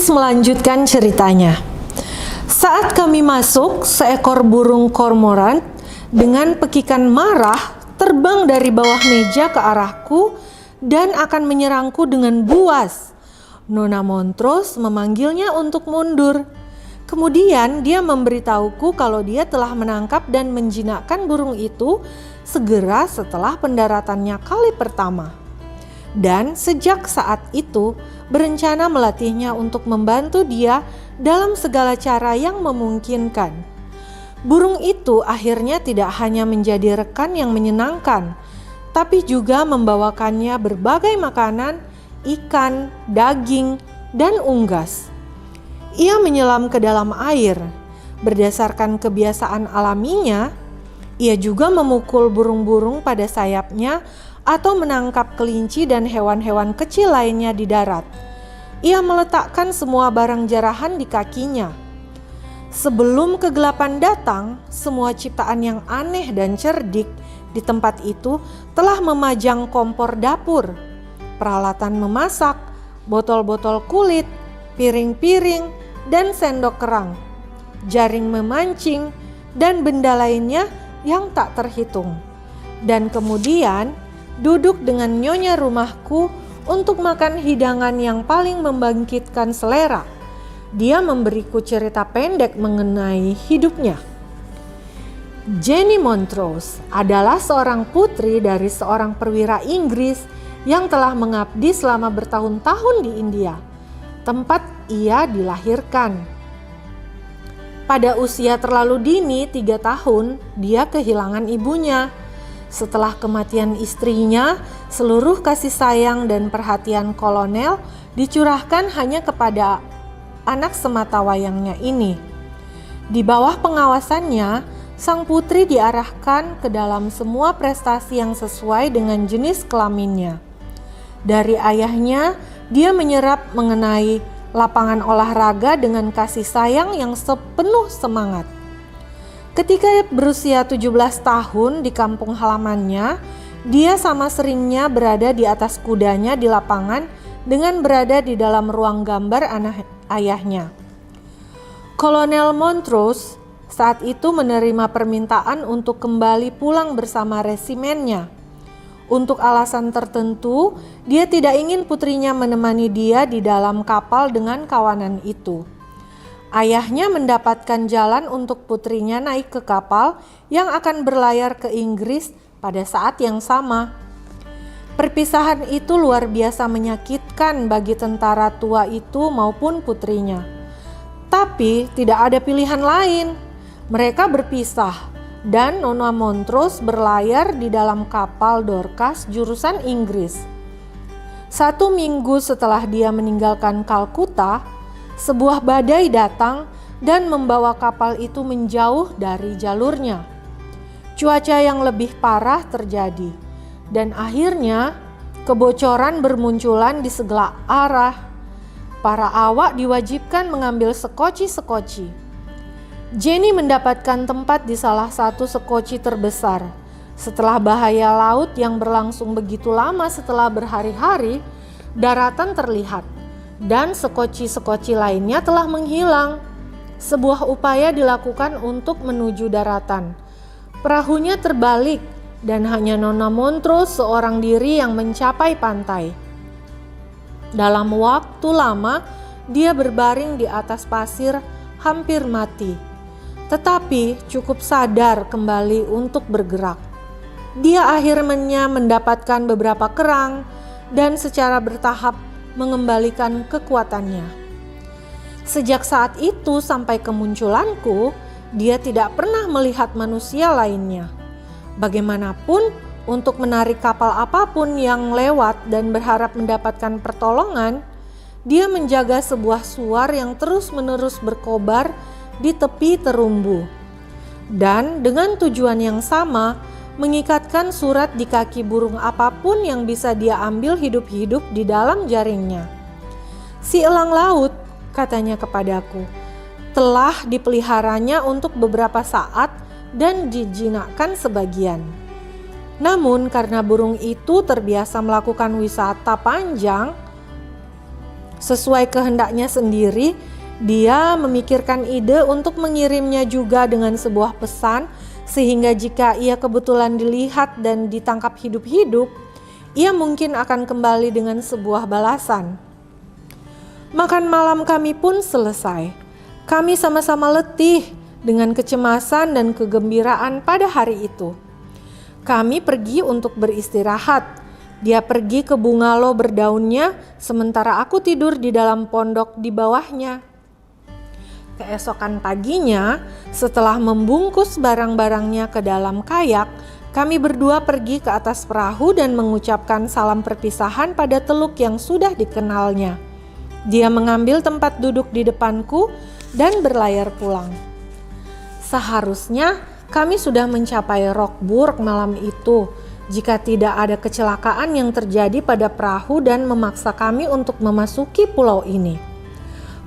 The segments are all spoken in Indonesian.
Chris melanjutkan ceritanya. Saat kami masuk, seekor burung kormoran dengan pekikan marah terbang dari bawah meja ke arahku dan akan menyerangku dengan buas. Nona Montrose memanggilnya untuk mundur. Kemudian dia memberitahuku kalau dia telah menangkap dan menjinakkan burung itu segera setelah pendaratannya kali pertama. Dan sejak saat itu berencana melatihnya untuk membantu dia dalam segala cara yang memungkinkan. Burung itu akhirnya tidak hanya menjadi rekan yang menyenangkan, tapi juga membawakannya berbagai makanan, ikan, daging, dan unggas. Ia menyelam ke dalam air. Berdasarkan kebiasaan alaminya, ia juga memukul burung-burung pada sayapnya atau menangkap kelinci dan hewan-hewan kecil lainnya di darat. Ia meletakkan semua barang jarahan di kakinya. Sebelum kegelapan datang, semua ciptaan yang aneh dan cerdik di tempat itu telah memajang kompor dapur, peralatan memasak, botol-botol kulit, piring-piring, dan sendok kerang, jaring memancing, dan benda lainnya yang tak terhitung. Dan kemudian duduk dengan nyonya rumahku untuk makan hidangan yang paling membangkitkan selera. Dia memberiku cerita pendek mengenai hidupnya. Jenny Montrose adalah seorang putri dari seorang perwira Inggris yang telah mengabdi selama bertahun-tahun di India, tempat ia dilahirkan. Pada usia terlalu dini 3 tahun, dia kehilangan ibunya. Setelah kematian istrinya, seluruh kasih sayang dan perhatian kolonel dicurahkan hanya kepada anak sematawayangnya ini. Di bawah pengawasannya, sang putri diarahkan ke dalam semua prestasi yang sesuai dengan jenis kelaminnya. Dari ayahnya, dia menyerap mengenai lapangan olahraga dengan kasih sayang yang sepenuh semangat. Ketika berusia 17 tahun di kampung halamannya, dia sama seringnya berada di atas kudanya di lapangan dengan berada di dalam ruang gambar anak ayahnya. Kolonel Montrose saat itu menerima permintaan untuk kembali pulang bersama resimennya. Untuk alasan tertentu, dia tidak ingin putrinya menemani dia di dalam kapal dengan kawanan itu. Ayahnya mendapatkan jalan untuk putrinya naik ke kapal yang akan berlayar ke Inggris pada saat yang sama. Perpisahan itu luar biasa menyakitkan bagi tentara tua itu maupun putrinya. Tapi tidak ada pilihan lain. Mereka berpisah dan Nona Montrose berlayar di dalam kapal Dorcas jurusan Inggris. 1 minggu setelah dia meninggalkan Kalkuta, sebuah badai datang dan membawa kapal itu menjauh dari jalurnya. Cuaca yang lebih parah terjadi dan akhirnya kebocoran bermunculan di segala arah. Para awak diwajibkan mengambil sekoci-sekoci. Jenny mendapatkan tempat di salah satu sekoci terbesar. Setelah bahaya laut yang berlangsung begitu lama setelah berhari-hari, daratan terlihat. Dan sekoci-sekoci lainnya telah menghilang. Sebuah upaya dilakukan untuk menuju daratan. Perahunya terbalik dan hanya Nona Montrose seorang diri yang mencapai pantai. Dalam waktu lama, dia berbaring di atas pasir hampir mati. Tetapi cukup sadar kembali untuk bergerak. Dia akhirnya mendapatkan beberapa kerang dan secara bertahap mengembalikan kekuatannya. Sejak saat itu sampai kemunculanku, dia tidak pernah melihat manusia lainnya. Bagaimanapun, untuk menarik kapal apapun yang lewat dan berharap mendapatkan pertolongan, dia menjaga sebuah suar yang terus-menerus berkobar di tepi terumbu. Dan dengan tujuan yang sama, mengikatkan surat di kaki burung apapun yang bisa dia ambil hidup-hidup di dalam jaringnya. Si elang laut, katanya kepadaku, telah dipeliharanya untuk beberapa saat dan dijinakkan sebagian. Namun karena burung itu terbiasa melakukan wisata panjang, Sesuai kehendaknya sendiri, dia memikirkan ide untuk mengirimnya juga dengan sebuah pesan, sehingga jika ia kebetulan dilihat dan ditangkap hidup-hidup, ia mungkin akan kembali dengan sebuah balasan. Makan malam kami pun selesai. Kami sama-sama letih dengan kecemasan dan kegembiraan pada hari itu. Kami pergi untuk beristirahat. Dia pergi ke bungalow berdaunnya, sementara aku tidur di dalam pondok di bawahnya. Keesokan paginya, setelah membungkus barang-barangnya ke dalam kayak, kami berdua pergi ke atas perahu dan mengucapkan salam perpisahan pada Teluk yang sudah dikenalnya. Dia mengambil tempat duduk di depanku dan berlayar pulang. Seharusnya kami sudah mencapai Rockburg malam itu, jika tidak ada kecelakaan yang terjadi pada perahu dan memaksa kami untuk memasuki pulau ini.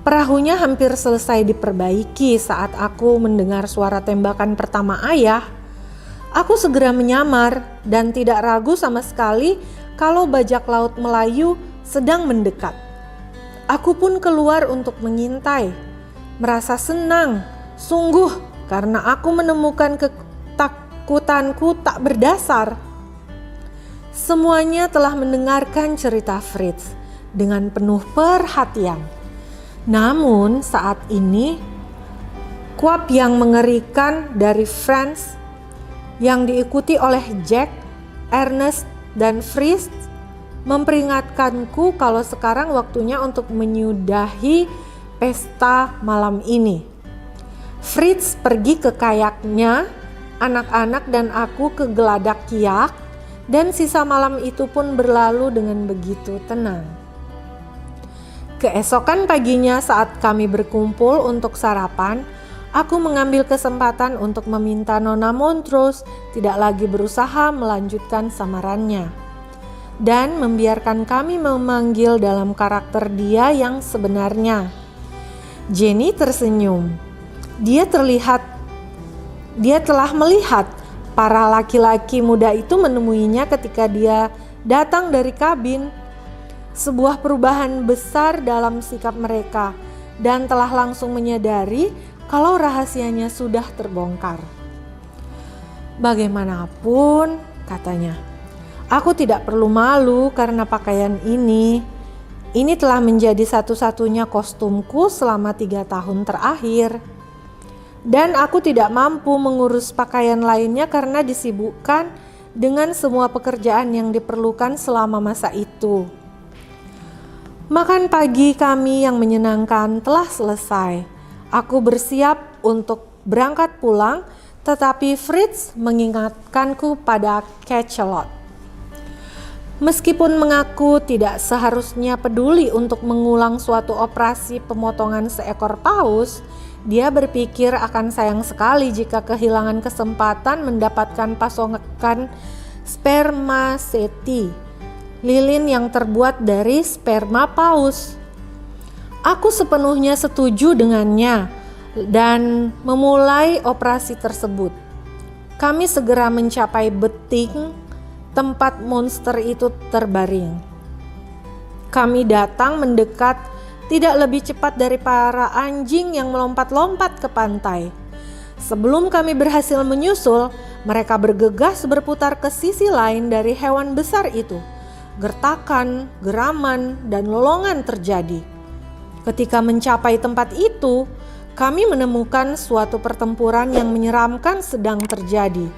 Perahunya hampir selesai diperbaiki saat aku mendengar suara tembakan pertama ayah. Aku segera menyamar dan tidak ragu sama sekali kalau bajak laut Melayu sedang mendekat. Aku pun keluar untuk mengintai, merasa senang, sungguh karena aku menemukan ketakutanku tak berdasar. Semuanya telah mendengarkan cerita Fritz dengan penuh perhatian. Namun saat ini, kuap yang mengerikan dari Franz yang diikuti oleh Jack, Ernest, dan Fritz memperingatkanku kalau sekarang waktunya untuk menyudahi pesta malam ini. Fritz pergi ke kayaknya, anak-anak dan aku ke geladak kiak, dan sisa malam itu pun berlalu dengan begitu tenang. Keesokan paginya saat kami berkumpul untuk sarapan, aku mengambil kesempatan untuk meminta Nona Montrose tidak lagi berusaha melanjutkan samarannya dan membiarkan kami memanggil dalam karakter dia yang sebenarnya. Jenny tersenyum. Dia telah melihat para laki-laki muda itu menemuinya ketika dia datang dari kabin. Sebuah perubahan besar dalam sikap mereka dan telah langsung menyadari kalau rahasianya sudah terbongkar. Bagaimanapun, katanya, aku tidak perlu malu karena pakaian ini. Ini telah menjadi satu-satunya kostumku selama 3 tahun terakhir. Dan aku tidak mampu mengurus pakaian lainnya karena disibukkan dengan semua pekerjaan yang diperlukan selama masa itu. Makan pagi kami yang menyenangkan telah selesai. Aku bersiap untuk berangkat pulang, tetapi Fritz mengingatkanku pada Cachalot. Meskipun mengaku tidak seharusnya peduli untuk mengulang suatu operasi pemotongan seekor paus, dia berpikir akan sayang sekali jika kehilangan kesempatan mendapatkan pasokan spermaceti, lilin yang terbuat dari sperma paus. Aku sepenuhnya setuju dengannya dan memulai operasi tersebut. Kami segera mencapai beting tempat monster itu terbaring. Kami datang mendekat tidak lebih cepat dari para anjing yang melompat-lompat ke pantai. Sebelum kami berhasil menyusul, mereka bergegas berputar ke sisi lain dari hewan besar itu. Gertakan, geraman, dan lolongan terjadi. Ketika mencapai tempat itu, kami menemukan suatu pertempuran yang menyeramkan sedang terjadi.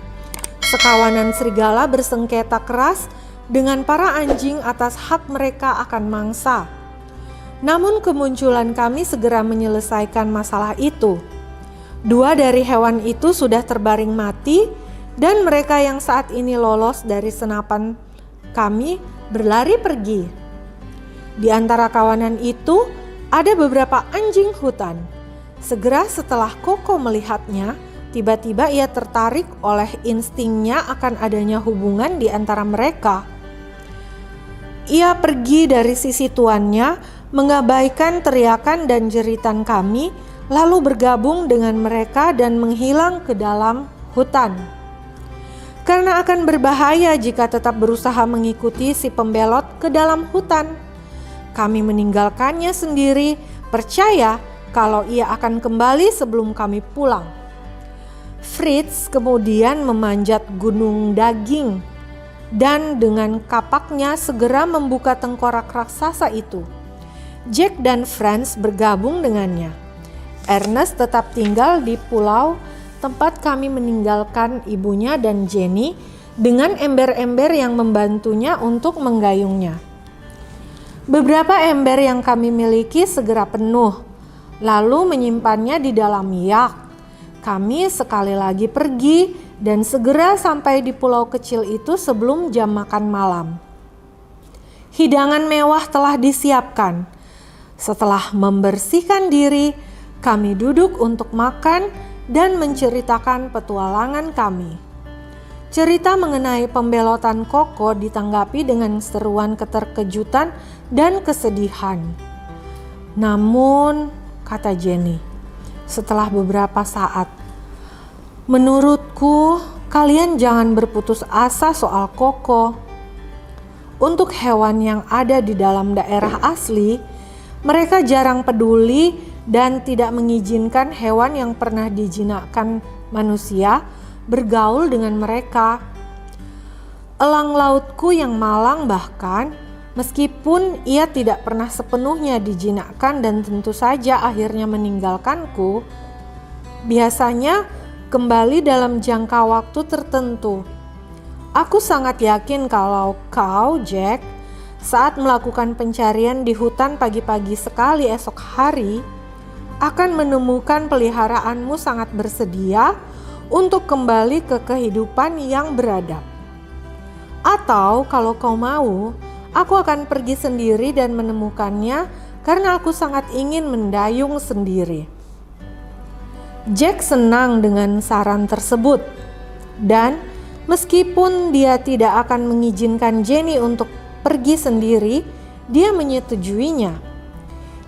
Sekawanan serigala bersengketa keras dengan para anjing atas hak mereka akan mangsa. Namun kemunculan kami segera menyelesaikan masalah itu. 2 dari hewan itu sudah terbaring mati dan mereka yang saat ini lolos dari senapan kami berlari pergi. Di antara kawanan itu ada beberapa anjing hutan. Segera setelah Koko melihatnya, tiba-tiba ia tertarik oleh instingnya akan adanya hubungan di antara mereka. Ia pergi dari sisi tuannya, mengabaikan teriakan dan jeritan kami, lalu bergabung dengan mereka dan menghilang ke dalam hutan. Karena akan berbahaya jika tetap berusaha mengikuti si pembelot ke dalam hutan. kami meninggalkannya sendiri, percaya kalau ia akan kembali sebelum kami pulang. Fritz kemudian memanjat gunung daging dan dengan kapaknya segera membuka tengkorak raksasa itu. Jack dan Franz bergabung dengannya. Ernest tetap tinggal di pulau tempat kami meninggalkan ibunya dan Jenny dengan ember-ember yang membantunya untuk menggayungnya. Beberapa ember yang kami miliki segera penuh, lalu menyimpannya di dalam yak. Kami sekali lagi pergi dan segera sampai di pulau kecil itu sebelum jam makan malam. Hidangan mewah telah disiapkan. Setelah membersihkan diri, kami duduk untuk makan dan menceritakan petualangan kami. Cerita mengenai pembelotan Koko ditanggapi dengan seruan keterkejutan dan kesedihan. Namun, kata Jenny, setelah beberapa saat, menurutku kalian jangan berputus asa soal Koko. Untuk hewan yang ada di dalam daerah asli, mereka jarang peduli dan tidak mengizinkan hewan yang pernah dijinakkan manusia bergaul dengan mereka. Elang lautku yang malang bahkan, meskipun ia tidak pernah sepenuhnya dijinakkan dan tentu saja akhirnya meninggalkanku, biasanya kembali dalam jangka waktu tertentu. Aku sangat yakin kalau kau, Jack, saat melakukan pencarian di hutan pagi-pagi sekali esok hari, akan menemukan peliharaanmu sangat bersedia untuk kembali ke kehidupan yang beradab. Atau kalau kau mau, aku akan pergi sendiri dan menemukannya karena aku sangat ingin mendayung sendiri. Jack senang dengan saran tersebut dan meskipun dia tidak akan mengizinkan Jenny untuk pergi sendiri, dia menyetujuinya.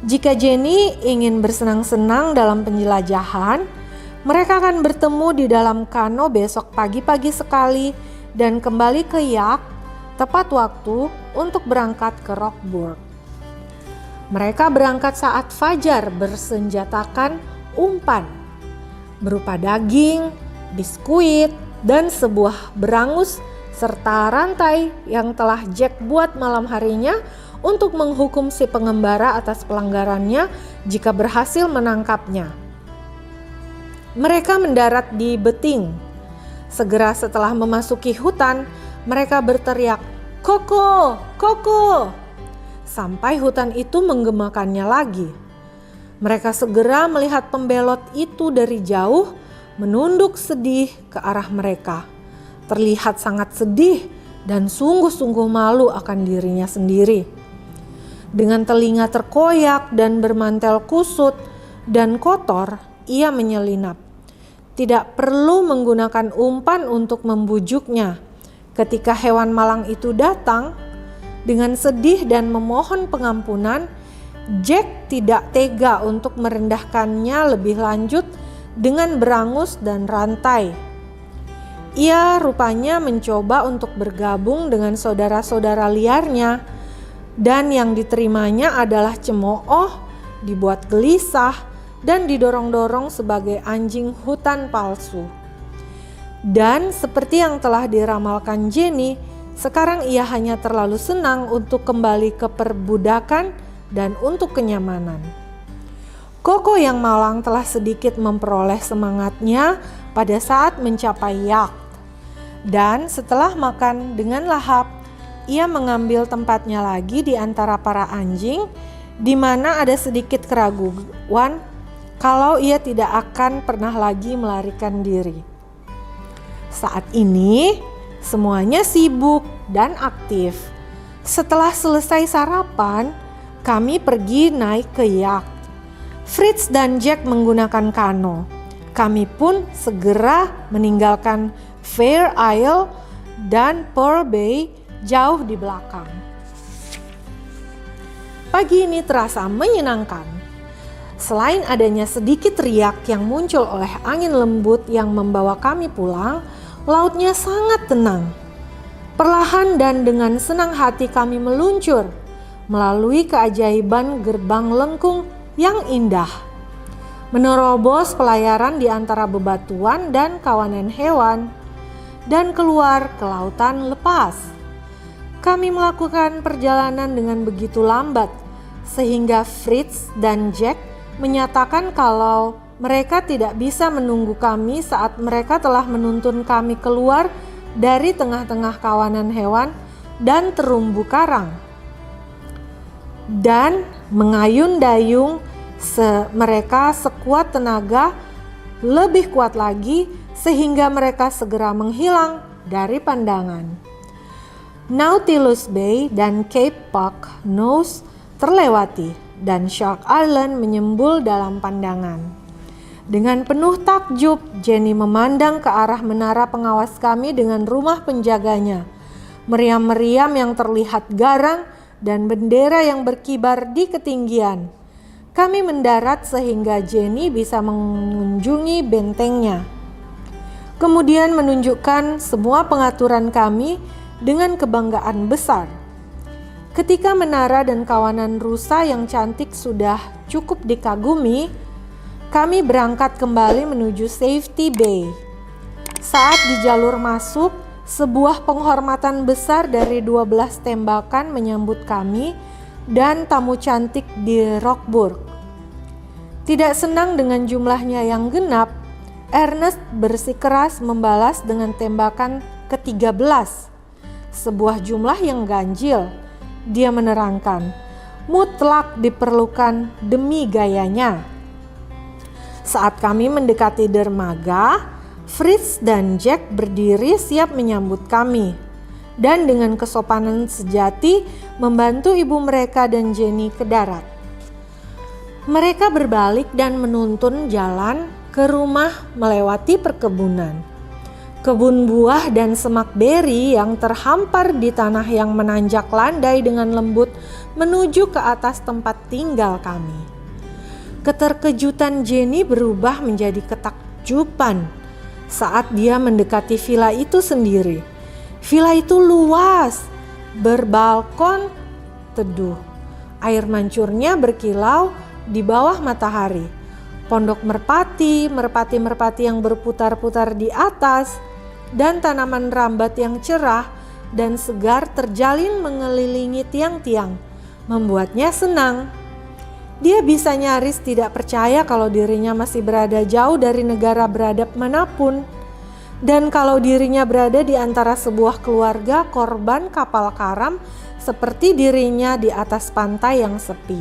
Jika Jenny ingin bersenang-senang dalam penjelajahan, mereka akan bertemu di dalam kano besok pagi-pagi sekali dan kembali ke yak tepat waktu untuk berangkat ke Rockburg. Mereka berangkat saat fajar bersenjatakan umpan berupa daging, biskuit, dan sebuah berangus serta rantai yang telah Jack buat malam harinya untuk menghukum si pengembara atas pelanggarannya jika berhasil menangkapnya. Mereka mendarat di Beting. Segera setelah memasuki hutan, mereka berteriak, "Koko! Koko!" sampai hutan itu menggemakannya lagi. Mereka segera melihat pembelot itu dari jauh, menunduk sedih ke arah mereka. Terlihat sangat sedih dan sungguh-sungguh malu akan dirinya sendiri. Dengan telinga terkoyak dan bermantel kusut dan kotor, ia menyelinap. Tidak perlu menggunakan umpan untuk membujuknya. Ketika hewan malang itu datang, dengan sedih dan memohon pengampunan, Jack tidak tega untuk merendahkannya lebih lanjut dengan berangus dan rantai. Ia rupanya mencoba untuk bergabung dengan saudara-saudara liarnya, dan yang diterimanya adalah cemooh, dibuat gelisah, dan didorong-dorong sebagai anjing hutan palsu. Dan seperti yang telah diramalkan Jenny, sekarang ia hanya terlalu senang untuk kembali ke perbudakan dan untuk kenyamanan. Koko yang malang telah sedikit memperoleh semangatnya pada saat mencapai yak. Dan setelah makan dengan lahap, ia mengambil tempatnya lagi di antara para anjing, di mana ada sedikit keraguan kalau ia tidak akan pernah lagi melarikan diri. Saat ini, semuanya sibuk dan aktif. Setelah selesai sarapan, kami pergi naik ke yak. Fritz dan Jack menggunakan kano. Kami pun segera meninggalkan Fair Isle dan Pearl Bay jauh di belakang. Pagi ini terasa menyenangkan. Selain adanya sedikit riak yang muncul oleh angin lembut yang membawa kami pulang, lautnya sangat tenang. Perlahan dan dengan senang hati kami meluncur, melalui keajaiban gerbang lengkung yang indah, menerobos pelayaran di antara bebatuan dan kawanan hewan, dan keluar ke lautan lepas. Kami melakukan perjalanan dengan begitu lambat, sehingga Fritz dan Jack menyatakan kalau mereka tidak bisa menunggu kami saat mereka telah menuntun kami keluar dari tengah-tengah kawanan hewan dan terumbu karang, dan mengayun-dayung mereka sekuat tenaga, lebih kuat lagi, sehingga mereka segera menghilang dari pandangan. Nautilus Bay dan Cape Park Nose terlewati, dan Shark Island menyembul dalam pandangan. Dengan penuh takjub, Jenny memandang ke arah menara pengawas kami dengan rumah penjaganya, meriam-meriam yang terlihat garang, dan bendera yang berkibar di ketinggian. Kami mendarat sehingga Jenny bisa mengunjungi bentengnya. Kemudian menunjukkan semua pengaturan kami dengan kebanggaan besar. Ketika menara dan kawanan rusa yang cantik sudah cukup dikagumi, kami berangkat kembali menuju Safety Bay. Saat di jalur masuk, sebuah penghormatan besar dari 12 tembakan menyambut kami dan tamu cantik di Rockburg. Tidak senang dengan jumlahnya yang genap, Ernest bersikeras membalas dengan tembakan ke-13. Sebuah jumlah yang ganjil. Dia menerangkan, mutlak diperlukan demi gayanya. Saat kami mendekati dermaga, Fritz dan Jack berdiri siap menyambut kami, dan dengan kesopanan sejati membantu ibu mereka dan Jenny ke darat. Mereka berbalik dan menuntun jalan ke rumah melewati perkebunan, kebun buah dan semak beri yang terhampar di tanah yang menanjak landai dengan lembut menuju ke atas tempat tinggal kami. Keterkejutan Jenny berubah menjadi ketakjuban saat dia mendekati villa itu sendiri. Villa itu luas, berbalkon teduh. Air mancurnya berkilau di bawah matahari. Pondok merpati yang berputar-putar di atas, dan tanaman rambat yang cerah dan segar terjalin mengelilingi tiang-tiang, membuatnya senang. Dia bisa nyaris tidak percaya kalau dirinya masih berada jauh dari negara beradab manapun, dan kalau dirinya berada di antara sebuah keluarga korban kapal karam seperti dirinya di atas pantai yang sepi.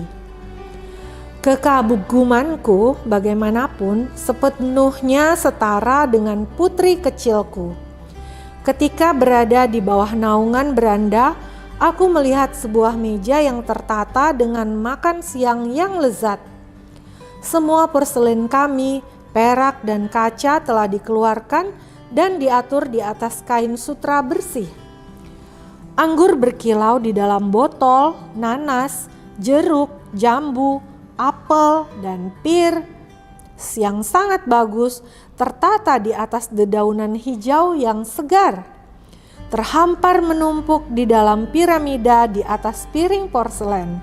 Kekagumanku bagaimanapun sepenuhnya setara dengan putri kecilku. Ketika berada di bawah naungan beranda, aku melihat sebuah meja yang tertata dengan makan siang yang lezat. Semua porselen kami, perak dan kaca telah dikeluarkan dan diatur di atas kain sutra bersih. Anggur berkilau di dalam botol, nanas, jeruk, jambu, apel, dan pir yang sangat bagus tertata di atas dedaunan hijau yang segar, terhampar menumpuk di dalam piramida di atas piring porselen.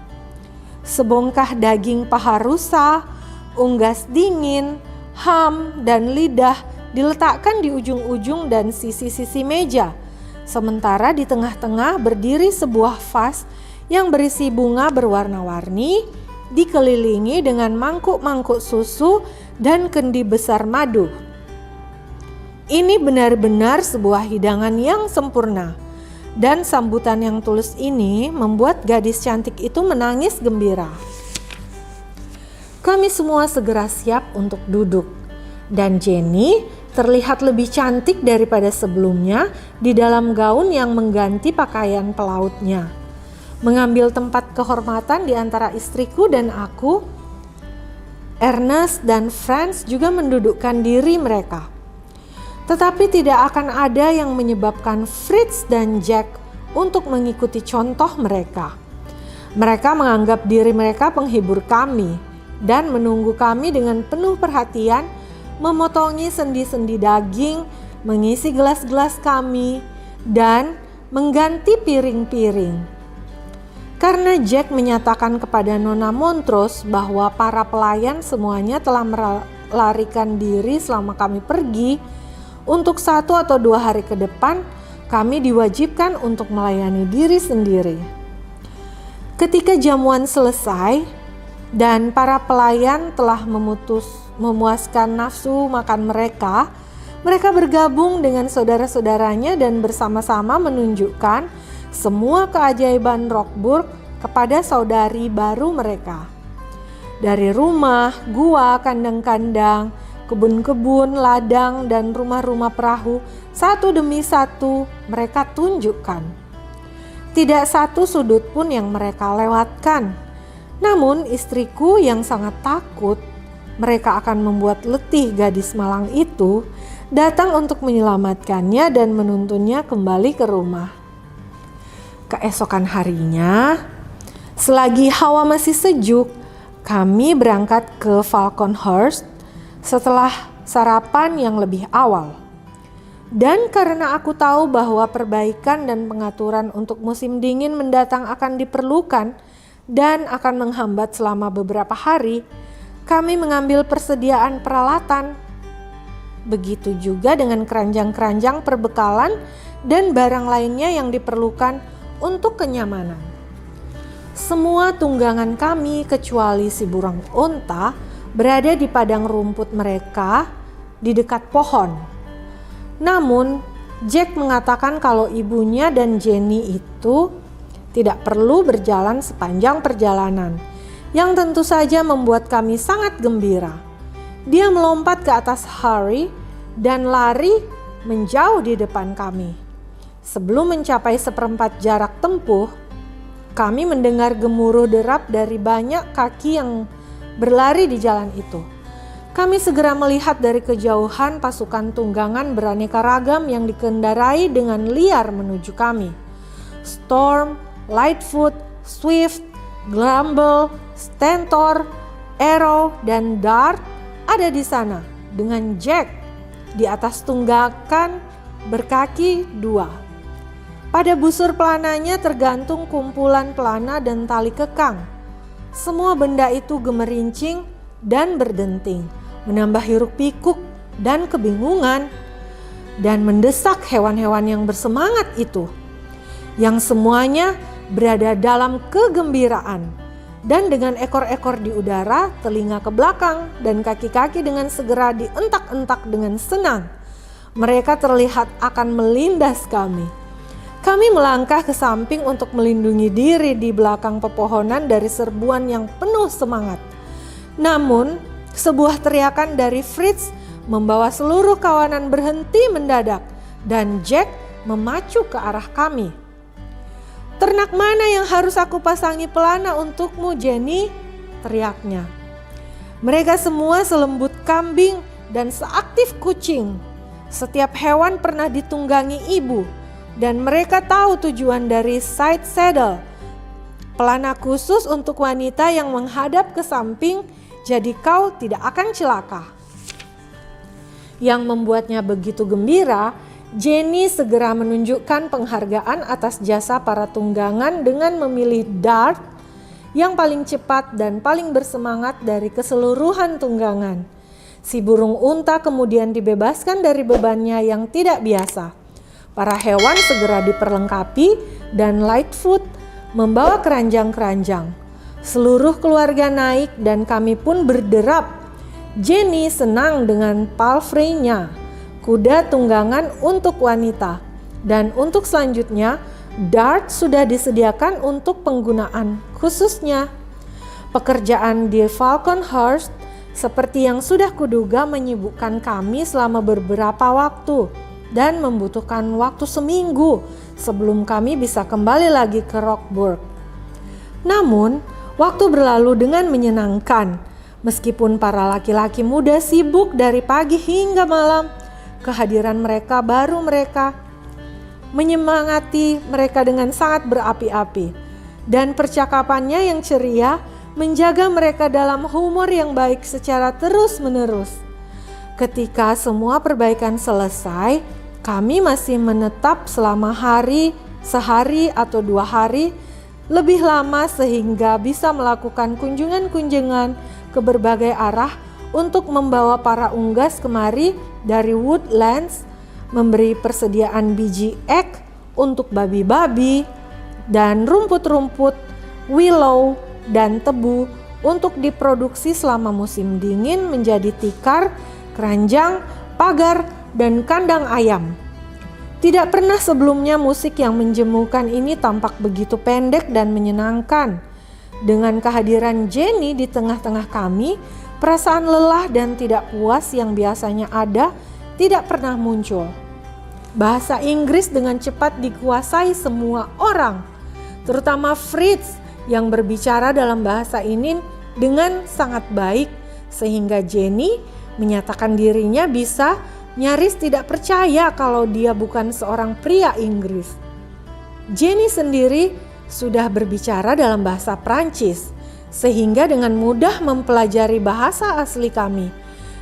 Sebongkah daging paha rusa, unggas dingin, ham, dan lidah diletakkan di ujung-ujung dan sisi-sisi meja, sementara di tengah-tengah berdiri sebuah vas yang berisi bunga berwarna-warni, dikelilingi dengan mangkuk-mangkuk susu dan kendi besar madu. Ini benar-benar sebuah hidangan yang sempurna, dan sambutan yang tulus ini membuat gadis cantik itu menangis gembira. Kami semua segera siap untuk duduk, dan Jenny terlihat lebih cantik daripada sebelumnya di dalam gaun yang mengganti pakaian pelautnya. Mengambil tempat kehormatan di antara istriku dan aku, Ernest dan Franz juga mendudukkan diri mereka. Tetapi tidak akan ada yang menyebabkan Fritz dan Jack untuk mengikuti contoh mereka. Mereka menganggap diri mereka penghibur kami dan menunggu kami dengan penuh perhatian, memotongi sendi-sendi daging, mengisi gelas-gelas kami, dan mengganti piring-piring. Karena Jack menyatakan kepada Nona Montrose bahwa para pelayan semuanya telah melarikan diri selama kami pergi, untuk 1 atau 2 hari ke depan kami diwajibkan untuk melayani diri sendiri. Ketika jamuan selesai dan para pelayan telah memuaskan nafsu makan mereka, mereka bergabung dengan saudara-saudaranya dan bersama-sama menunjukkan semua keajaiban Rockburg kepada saudari baru mereka. Dari rumah, gua, kandang-kandang, kebun-kebun, ladang, dan rumah-rumah perahu, satu demi satu mereka tunjukkan. Tidak satu sudut pun yang mereka lewatkan. Namun istriku yang sangat takut mereka akan membuat letih gadis malang itu, datang untuk menyelamatkannya dan menuntunnya kembali ke rumah. Keesokan harinya, selagi hawa masih sejuk, kami berangkat ke Falconhurst setelah sarapan yang lebih awal. Dan karena aku tahu bahwa perbaikan dan pengaturan untuk musim dingin mendatang akan diperlukan dan akan menghambat selama beberapa hari, kami mengambil persediaan peralatan. Begitu juga dengan keranjang-keranjang perbekalan dan barang lainnya yang diperlukan untuk kenyamanan. Semua tunggangan kami kecuali si burung unta berada di padang rumput mereka di dekat pohon. Namun Jack mengatakan kalau ibunya dan Jenny itu tidak perlu berjalan sepanjang perjalanan, yang tentu saja membuat kami sangat gembira. Dia melompat ke atas Harry dan lari menjauh di depan kami. Sebelum mencapai seperempat jarak tempuh, kami mendengar gemuruh derap dari banyak kaki yang berlari di jalan itu. Kami segera melihat dari kejauhan pasukan tunggangan beraneka ragam yang dikendarai dengan liar menuju kami. Storm, Lightfoot, Swift, Grumble, Stentor, Arrow, dan Dart ada di sana dengan Jack di atas tunggakan berkaki 2. Pada busur pelananya tergantung kumpulan pelana dan tali kekang. Semua benda itu gemerincing dan berdenting, menambah hiruk pikuk dan kebingungan, dan mendesak hewan-hewan yang bersemangat itu, yang semuanya berada dalam kegembiraan, dan dengan ekor-ekor di udara, telinga ke belakang, dan kaki-kaki dengan segera dientak-entak dengan senang. Mereka terlihat akan melindas kami. Kami melangkah ke samping untuk melindungi diri di belakang pepohonan dari serbuan yang penuh semangat. Namun, sebuah teriakan dari Fritz membawa seluruh kawanan berhenti mendadak dan Jack memacu ke arah kami. "Ternak mana yang harus aku pasangi pelana untukmu, Jenny?" teriaknya. Mereka semua selembut kambing dan seaktif kucing. Setiap hewan pernah ditunggangi ibu. Dan mereka tahu tujuan dari side saddle, pelana khusus untuk wanita yang menghadap ke samping, jadi kau tidak akan celaka. Yang membuatnya begitu gembira, Jenny segera menunjukkan penghargaan atas jasa para tunggangan dengan memilih Dart yang paling cepat dan paling bersemangat dari keseluruhan tunggangan. Si burung unta kemudian dibebaskan dari bebannya yang tidak biasa. Para hewan segera diperlengkapi dan Lightfoot membawa keranjang-keranjang. Seluruh keluarga naik dan kami pun berderap. Jenny senang dengan palfrey-nya, kuda tunggangan untuk wanita. Dan untuk selanjutnya, Dart sudah disediakan untuk penggunaan khususnya. Pekerjaan di Falconhurst seperti yang sudah kuduga menyibukkan kami selama beberapa waktu. Dan membutuhkan waktu seminggu sebelum kami bisa kembali lagi ke Rockburg. Namun, waktu berlalu dengan menyenangkan. Meskipun para laki-laki muda sibuk dari pagi hingga malam, kehadiran mereka menyemangati mereka dengan sangat berapi-api. Dan percakapannya yang ceria menjaga mereka dalam humor yang baik secara terus-menerus. Ketika semua perbaikan selesai, kami masih menetap selama sehari atau 2 hari lebih lama sehingga bisa melakukan kunjungan-kunjungan ke berbagai arah untuk membawa para unggas kemari dari Woodlands, memberi persediaan biji ek untuk babi-babi, dan rumput-rumput, willow, dan tebu untuk diproduksi selama musim dingin menjadi tikar, keranjang, pagar, dan kandang ayam. Tidak pernah sebelumnya musik yang menjemukan ini tampak begitu pendek dan menyenangkan. Dengan kehadiran Jenny di tengah-tengah kami, perasaan lelah dan tidak puas yang biasanya ada tidak pernah muncul. Bahasa Inggris dengan cepat dikuasai semua orang, terutama Fritz yang berbicara dalam bahasa ini dengan sangat baik, sehingga Jenny menyatakan dirinya bisa nyaris tidak percaya kalau dia bukan seorang pria Inggris. Jenny sendiri sudah berbicara dalam bahasa Prancis, sehingga dengan mudah mempelajari bahasa asli kami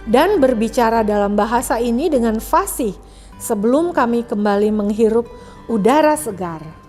dan berbicara dalam bahasa ini dengan fasih sebelum kami kembali menghirup udara segar.